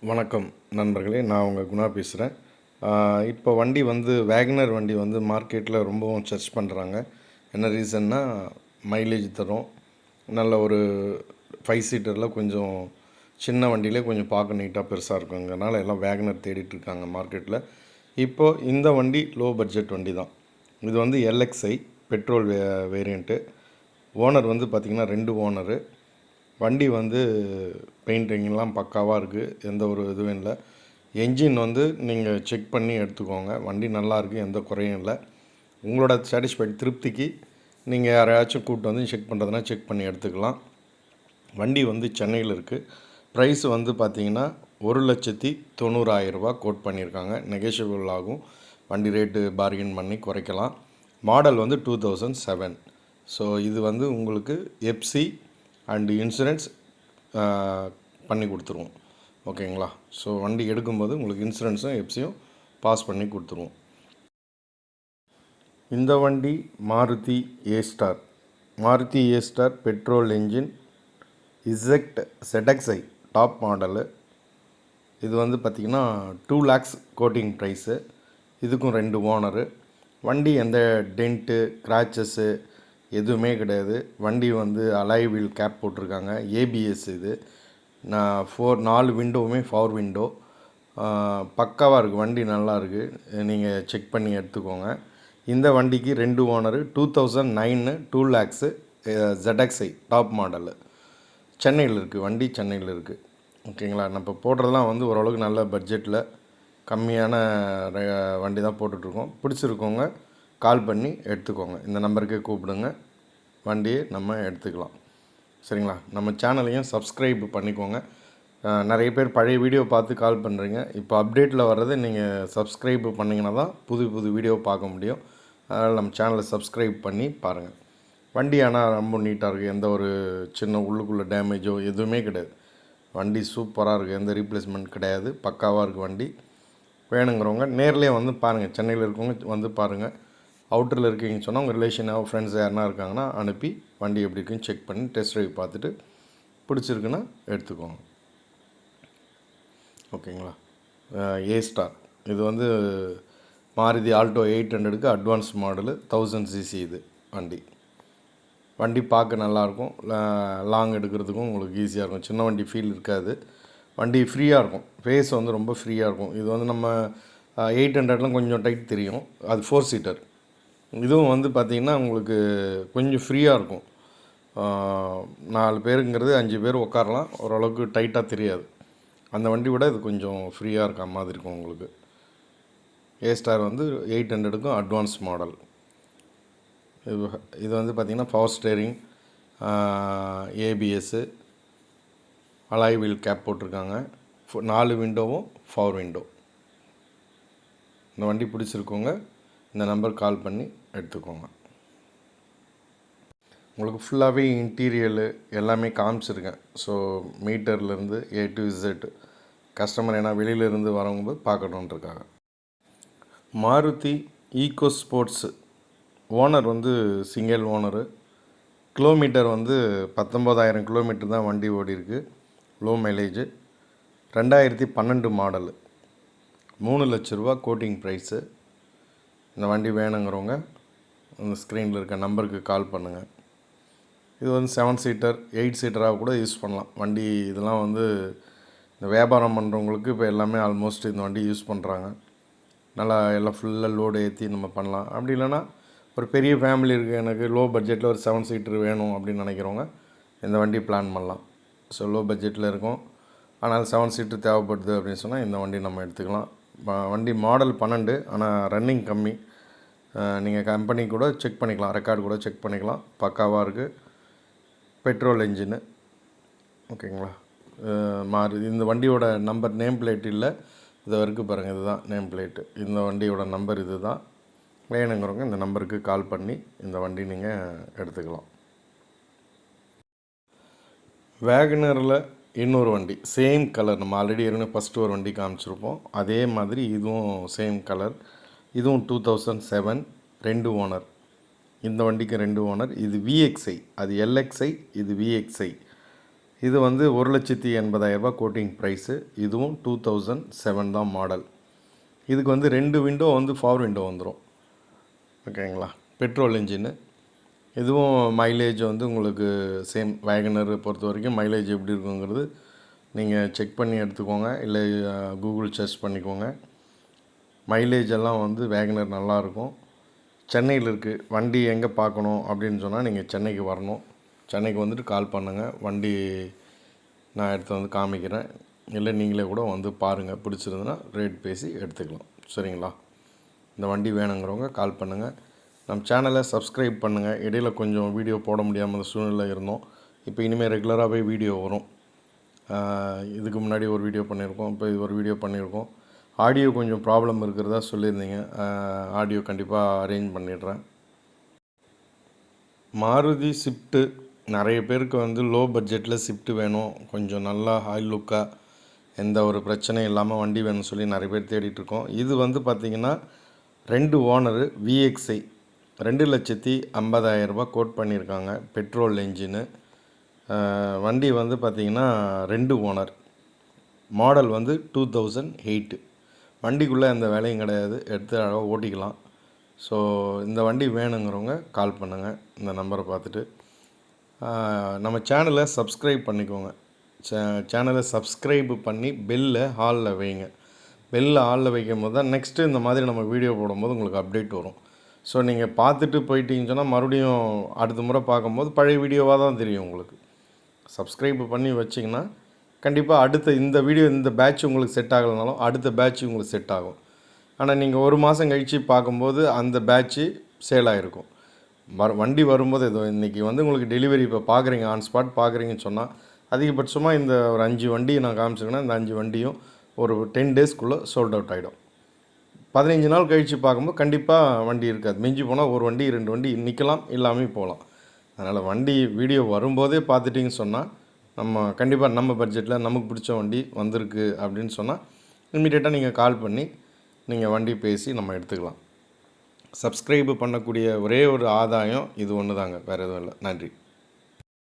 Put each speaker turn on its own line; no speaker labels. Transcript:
வணக்கம் நண்பர்களே, நான் உங்கள் குணா பேசுகிறேன். இப்போ வண்டி வந்து வேகனர் வண்டி வந்து மார்க்கெட்டில் ரொம்பவும் சர்ச் பண்ணுறாங்க. என்ன ரீசன்னா, மைலேஜ் தரும், நல்ல ஒரு 5 சீட்டரில் கொஞ்சம் சின்ன வண்டியிலே கொஞ்சம் பார்க்க நீட்டாக பெருசாக இருக்குங்கிறனால எல்லாம் வேகனர் தேடிட்டுருக்காங்க மார்க்கெட்டில். இப்போது இந்த வண்டி லோ பட்ஜெட் வண்டி தான். இது வந்து எல்எக்ஸ்ஐ பெட்ரோல் வேரியண்ட்டு. ஓனர் வந்து பார்த்திங்கன்னா 2 ஓனரு. வண்டி வந்து பெயிண்டிங்லாம் பக்காவாக இருக்குது, எந்த ஒரு இதுவும் இல்லை. என்ஜின் வந்து நீங்கள் செக் பண்ணி எடுத்துக்கோங்க. வண்டி நல்லாயிருக்கு, எந்த குறையும் இல்லை. உங்களோட திருப்திக்கு நீங்கள் யாரையாச்சும் கூப்பிட்டு வந்து செக் பண்ணுறதுனா செக் பண்ணி எடுத்துக்கலாம். வண்டி வந்து சென்னையில் இருக்குது. ப்ரைஸ் வந்து பார்த்திங்கன்னா 1,90,000 கோட் பண்ணியிருக்காங்க. நெகோஷியபிள் ஆகும். வண்டி ரேட்டு பார்கெயின் பண்ணி குறைக்கலாம். மாடல் வந்து 2007. ஸோ இது வந்து உங்களுக்கு எஃப்சி அண்டு இன்சூரன்ஸ் பண்ணி கொடுத்துருவோம். ஓகேங்களா? ஸோ வண்டி எடுக்கும்போது உங்களுக்கு இன்சூரன்ஸும் எஃப்சியும் பாஸ் பண்ணி கொடுத்துருவோம். இந்த வண்டி Maruti A Star. Maruti A Star petrol engine இசெக்ட் ZXi டாப் மாடலு. இது வந்து பார்த்திங்கன்னா 2 lakhs கோட்டிங் ப்ரைஸு. இதுக்கும் 2 ஓனரு. வண்டி எந்த டென்ட்டு கிராச்சஸ்ஸு எதுவுமே கிடையாது. வண்டி வந்து அலாய் வீல் கேப் போட்டிருக்காங்க. ஏபிஎஸ் இது. 4 விண்டோவுமே பவர் விண்டோ. பக்காவாக இருக்குது. வண்டி நல்லா இருக்குது. நீங்கள் செக் பண்ணி எடுத்துக்கோங்க. இந்த வண்டிக்கு 2 owner. 2009 2 lakhs ZXi top model. சென்னையில் இருக்குது. வண்டி சென்னையில் இருக்குது. ஓகேங்களா? நம்ம போடுறதெல்லாம் வந்து ஓரளவுக்கு நல்ல பட்ஜெட்டில் கம்மியான வண்டி தான் போட்டுட்ருக்கோம். பிடிச்சிருக்கோங்க கால் பண்ணி எடுத்துக்கோங்க. இந்த நம்பருக்கே கூப்பிடுங்க, வண்டியை நம்ம எடுத்துக்கலாம். சரிங்களா? நம்ம சேனலையும் சப்ஸ்கிரைப் பண்ணிக்கோங்க. நிறைய பேர் பழைய வீடியோ பார்த்து கால் பண்ணுறீங்க. இப்போ அப்டேட்டில் வர்றது நீங்கள் சப்ஸ்கிரைப் பண்ணிங்கன்னா தான் புது புது வீடியோ பார்க்க முடியும். அதனால் நம்ம சேனலை சப்ஸ்கிரைப் பண்ணி பாருங்கள். வண்டி ஆனால் ரொம்ப நீட்டாக இருக்குது. எந்த ஒரு சின்ன உள்ளுக்குள்ளே டேமேஜோ எதுவுமே கிடையாது. வண்டி சூப்பராக இருக்குது. எந்த ரீப்ளேஸ்மெண்ட் கிடையாது. பக்காவாக இருக்குது வண்டி. வேணுங்கிறவங்க நேர்லேயே வந்து பாருங்கள். சென்னையில் இருக்கவங்க வந்து பாருங்கள். அவுட்டரில் இருக்கீங்கன்னு சொன்னால் உங்கள் ரிலேஷனாக ஃப்ரெண்ட்ஸ் யாருனா இருக்காங்கன்னா அனுப்பி வண்டி எப்படி இருக்குன்னு செக் பண்ணி டெஸ்ட் ட்ரைவ் பார்த்துட்டு பிடிச்சிருக்குன்னா எடுத்துக்கோங்க. ஓகேங்களா? ஏ-ஸ்டார் இது வந்து மாருதி ஆல்டோ 800க்கு அட்வான்ஸ் மாடலு 1000 cc. இது வண்டி பார்க்க நல்லாயிருக்கும். லாங் எடுக்கிறதுக்கும் உங்களுக்கு ஈஸியாக இருக்கும். சின்ன வண்டி ஃபீல் இருக்காது. வண்டி ஃப்ரீயாக இருக்கும். ஃபேஸ் வந்து ரொம்ப ஃப்ரீயாக இருக்கும். இது வந்து நம்ம 800லாம் கொஞ்சம் டைட் தெரியும். அது 4 சீட்டர். இதுவும் வந்து பார்த்திங்கன்னா உங்களுக்கு கொஞ்சம் ஃப்ரீயாக இருக்கும். 4 பேருங்கிறது 5 பேர் உட்காரலாம். ஓரளவுக்கு டைட்டாக தெரியாது. அந்த வண்டி விட இது கொஞ்சம் ஃப்ரீயாக இருக்க மாதிரி இருக்கும் உங்களுக்கு. ஏ-ஸ்டார் வந்து 800க்கும் அட்வான்ஸ் மாடல். இது வந்து பார்த்திங்கன்னா power steering, ABS, alloy wheel cap போட்டிருக்காங்க. 4 விண்டோவும் பவர் விண்டோ. இந்த வண்டி பிடிச்சிருக்கோங்க இந்த நம்பர் கால் பண்ணி எடுத்துக்கோங்க. உங்களுக்கு ஃபுல்லாகவே இன்டீரியரு எல்லாமே காமிச்சிருக்கேன். ஸோ மீட்டர்லேருந்து A to Z கஸ்டமர் ஏன்னா வெளியிலேருந்து வரவங்க பார்க்கணுன்றக்காக. மாருதி ஈகோ ஸ்போர்ட்ஸ் ஓனர் வந்து சிங்கிள் ஓனரு. கிலோமீட்டர் வந்து 19,000 கிலோமீட்டர் தான் வண்டி ஓடி இருக்குது. Low mileage. 2012 மாடலு. 3 லட்ச ரூபா கோட்டிங் ப்ரைஸு. இந்த வண்டி வேணுங்கிறவங்க இந்த ஸ்க்ரீனில் இருக்க நம்பருக்கு கால் பண்ணுங்கள். இது வந்து 7 சீட்டர் 8 சீட்டராக கூட யூஸ் பண்ணலாம். வண்டி இதெல்லாம் வந்து இந்த வியாபாரம் பண்ணுறவங்களுக்கு இப்போ எல்லாமே ஆல்மோஸ்ட் இந்த வண்டி யூஸ் பண்ணுறாங்க. நல்லா எல்லாம் ஃபுல்லாக லோடு ஏற்றி நம்ம பண்ணலாம். அப்படி இல்லைன்னா ஒரு பெரிய ஃபேமிலி இருக்குது, எனக்கு லோ பட்ஜெட்டில் ஒரு 7 சீட்டர் வேணும் அப்படின்னு நினைக்கிறவங்க இந்த வண்டி பிளான் பண்ணலாம். ஸோ லோ பட்ஜெட்டில் இருக்கும், ஆனால் 7 சீட்டர் தேவைப்படுது அப்படின்னு சொன்னால் இந்த வண்டி நம்ம எடுத்துக்கலாம். வண்டி மாடல் 12, ஆனால் ரன்னிங் கம்மி. நீங்கள் கம்பெனி கூட செக் பண்ணிக்கலாம், ரெக்கார்டு கூட செக் பண்ணிக்கலாம். பக்காவாக இருக்குது. Petrol engine. ஓகேங்களா? இந்த வண்டியோட நம்பர் நேம் பிளேட் இல்லை, இது வரைக்கும் பாருங்கள். இதுதான் நேம் பிளேட்டு. இந்த வண்டியோட நம்பர் இது தான். வேணுங்கிறவங்க இந்த நம்பருக்கு கால் பண்ணி இந்த வண்டி நீங்கள் எடுத்துக்கலாம். வேகனரில் இன்னொரு வண்டி சேம் கலர், நம்ம ஆல்ரெடி ஏற்கனவே ஃபஸ்ட்டு ஒரு வண்டி காமிச்சிருப்போம், அதே மாதிரி இதுவும் சேம் கலர். இதுவும் 2007, 2 ஓனர். இந்த வண்டிக்கு 2 ஓனர். இது VXi, அது LXi, இது VXi. இது வந்து 1,80,000 கோட்டிங் ப்ரைஸு. இதுவும் 2007 தான் மாடல். இதுக்கு வந்து 2 விண்டோ வந்து பவர் விண்டோ வந்துடும். ஓகேங்களா, பெட்ரோல் இன்ஜின்னு. இதுவும் மைலேஜ் வந்து உங்களுக்கு சேம் வேகனர் பொறுத்த வரைக்கும் மைலேஜ் எப்படி இருக்குங்கிறது நீங்கள் செக் பண்ணி எடுத்துக்கோங்க, இல்லை கூகுள் சர்ச் பண்ணிக்கோங்க. மைலேஜ் எல்லாம் வந்து வேகனர் நல்லாயிருக்கும். சென்னையில் இருக்குது. வண்டி எங்கே பார்க்கணும் அப்படின்னு சொன்னால் நீங்கள் சென்னைக்கு வரணும். சென்னைக்கு வந்துட்டு கால் பண்ணுங்கள், வண்டி நான் எடுத்து வந்து காமிக்கிறேன். இல்லை நீங்களே கூட வந்து பாருங்கள், பிடிச்சிருந்துன்னா ரேட் பேசி எடுத்துக்கலாம். சரிங்களா, இந்த வண்டி வேணுங்கிறவங்க கால் பண்ணுங்கள். நம்ம சேனலை சப்ஸ்கிரைப் பண்ணுங்கள். இடையில் கொஞ்சம் வீடியோ போட முடியாமல் சூழ்நிலை இருந்தோம். இப்போ இனிமேல் ரெகுலராகவே வீடியோ வரும். இதுக்கு முன்னாடி ஒரு வீடியோ பண்ணியிருக்கோம், இப்போ இது ஒரு வீடியோ பண்ணியிருக்கோம். ஆடியோ கொஞ்சம் ப்ராப்ளம் இருக்கிறதா சொல்லியிருந்தீங்க. ஆடியோ கண்டிப்பாக அரேஞ்ச் பண்ணிடுறேன். மாருதி ஸ்விஃப்ட்டு நிறைய பேருக்கு வந்து லோ பட்ஜெட்டில் ஸ்விஃப்ட் வேணும், கொஞ்சம் நல்லா ஹை லுக்காக எந்த ஒரு பிரச்சனையும் இல்லாமல் வண்டி வேணும்னு சொல்லி நிறைய பேர் தேடிட்டுருக்கோம். இது வந்து பார்த்திங்கன்னா 2 ஓனரு VXI 2,50,000 கோட் பண்ணியிருக்காங்க. Petrol engine. வண்டி வந்து பார்த்திங்கன்னா 2 ஓனர். மாடல் வந்து 2008. வண்டிக்குள்ளே எந்த வேலையும் கிடையாது, எடுத்து அழகாக ஓட்டிக்கலாம். ஸோ இந்த வண்டி வேணுங்கிறவங்க கால் பண்ணுங்கள் இந்த நம்பரை பார்த்துட்டு. நம்ம சேனலை சப்ஸ்கிரைப் பண்ணிக்கோங்க. சேனலை சப்ஸ்கிரைப் பண்ணி பெல்லை ஹாலில் வைங்க. பெல்லை ஹாலில் வைக்கும் போது தான் நெக்ஸ்ட்டு இந்த மாதிரி நம்ம வீடியோ போடும்போது உங்களுக்கு அப்டேட் வரும். ஸோ நீங்கள் பார்த்துட்டு போயிட்டீங்கன்னு சொன்னால் மறுபடியும் அடுத்த முறை பார்க்கும்போது பழைய வீடியோவாக தான் தெரியும் உங்களுக்கு. சப்ஸ்கிரைப் பண்ணி வச்சிங்கன்னா கண்டிப்பாக அடுத்த இந்த வீடியோ இந்த பேட்ச் உங்களுக்கு செட் ஆகலைனாலும் அடுத்த பேட்ச் உங்களுக்கு செட் ஆகும். ஆனால் நீங்கள் ஒரு மாதம் கழித்து பார்க்கும்போது அந்த பேட்ச்சு சேல் ஆகிருக்கும். வண்டி வரும்போது ஏதோ இன்றைக்கி வந்து உங்களுக்கு டெலிவரி இப்போ பார்க்குறீங்க, ஆன் ஸ்பாட் பார்க்குறீங்கன்னு சொன்னால் அதிகபட்சமாக இந்த ஒரு 5 வண்டி நான் காமிச்சிருக்கேன்னா இந்த 5 வண்டியும் ஒரு 10 டேஸ்க்குள்ளே சோல்ட் அவுட் ஆகிடும். 15 நாள் கழித்து பார்க்கும்போது கண்டிப்பாக வண்டி இருக்காது. மிஞ்சி போனால் ஒரு வண்டி 2 வண்டி நிற்கலாம், இல்லாமல் போகலாம். அதனால் வண்டி வீடியோ வரும்போதே பார்த்துட்டிங்கன்னு சொன்னால் நம்ம கண்டிப்பாக நம்ம பட்ஜெட்டில் நமக்கு பிடிச்ச வண்டி வந்திருக்கு அப்படின்னு சொன்னால் இம்மிடியேட்டாக நீங்கள் கால் பண்ணி நீங்கள் வண்டி பேசி நம்ம எடுத்துக்கலாம். சப்ஸ்கிரைப் பண்ணக்கூடிய ஒரே ஒரு ஆதாயம் இது ஒன்று தாங்க, வேறு எதுவும் இல்லை. நன்றி.